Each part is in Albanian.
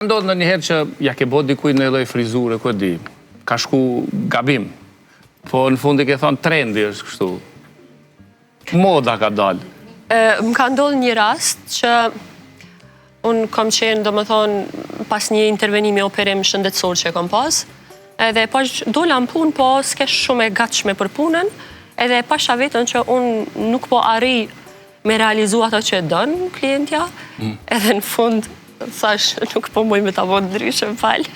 Ndodhë në njëherë që ja ke bot dikuj në lloj frizure, ku e di, ka shku gabim, po në fundi ke thonë trendi është kështu. Moda ka dalë. Më ka ndodhë një rast që unë kam qenë, do më thonë, pas një intervenimi operim shëndetësor që e kam pas, edhe pash dola në punë, po s'ke shumë e gatshme për punën, edhe pasha vetën që unë nuk po arri me realizu ato që e dënë klientja, edhe në fund thash, nuk po muj me ta bo ndryshë, më falë.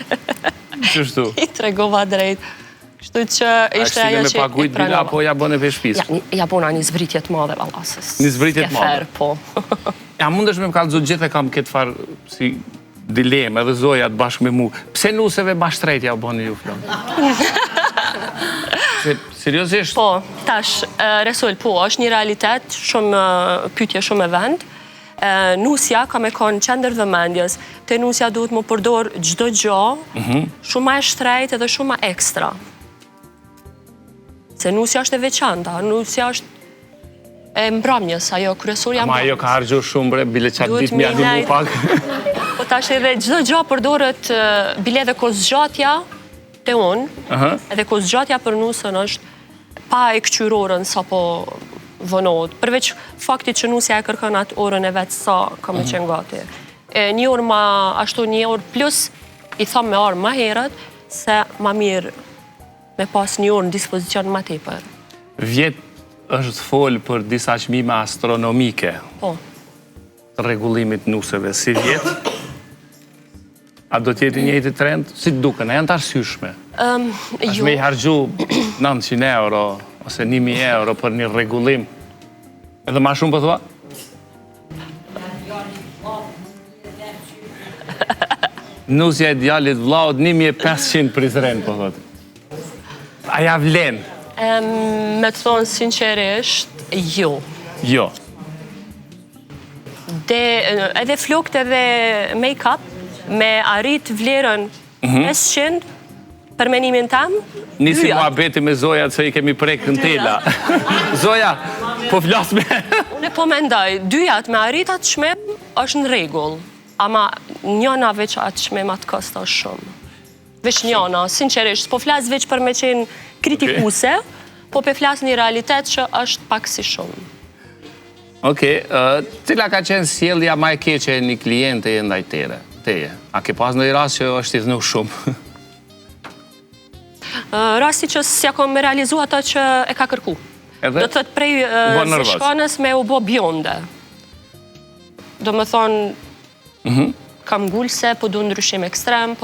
Qështu? I tregova drejt. Kështu që ishte ajo që i pranova. Apo ja bëne vesh shtëpisë? Ja bona një zbritje të madhe, vallasës. Një zbritje të madhe? Po. Ja, mundesh me më kallëzu gjithë e kam këtë farë si dilemë, edhe Zoja të bashkë me mu. Pse nuseve bashkëtretja u bëni ju flamë? Seriosisht? Po, tash, Resul, po, është një realitet, shumë pyetje shumë e vend. Nusja ka me konë qendër vëmendjes, te nusja duhet më përdor çdo gjë, shumë ma e shtrejt edhe shumë ma ekstra. Se nusja është e veçanta, nusja është e mbramjes, ajo kryesorja mbramjes. Ma ajo ka hargju shumë bre, bile qatë ditë mja një mu pak. Po tash edhe çdo gjë përdoret, bile dhe kozgjatja te unë, edhe kozgjatja për nusën është pa e këqyrorën sa po vënohet, përveç faktit që nusja e kërkon atë orën e vetë sa ka me qenë gati. Një orë ma, ashtu një orë plus, i thamë me orë ma herët, se ma mirë me pas një orë në dispozicion ma tepër. Vjet është folë për disa çmime astronomike. Po. Të rregullimit nuseve, si vjet? A do t'jeti njëjti trend? Si t'duken, a janë të arsyeshme? Është me i hargju 900 euro, ose 1000 euro për një rregullim. Edhe ma shumë për thua? Nusja e djalit vllaut 1500 prizren, për thot. A ja vlen? Me të thonë sinqerisht, jo. Jo. Edhe flokt edhe make-up, me arrit vlerën 500, për menimin tam, nisi muhabeti me Zoja që i kemi prek në tela. Zoja, po flas me... Unë po mendoj, dyjat me arrit atë çmim është në rregull, ama njëna veç atë çmim atë kosto shumë. Veç njëna, sinqerisht, po flas veç për me qenë kritikuse, po pe flas një realitet që është pak si shumë. Okej, cila ka qenë sjellja më e keqe e një kliente ndaj teje? A ke pas ndonjë rast që është i dhënë shumë? Rasti që s'ja kom me realizu ato që e ka kërku. Do të thët prej shkanës me u bo bjonde. Do më thonë, kam gullse, po du ndryshim ekstrem,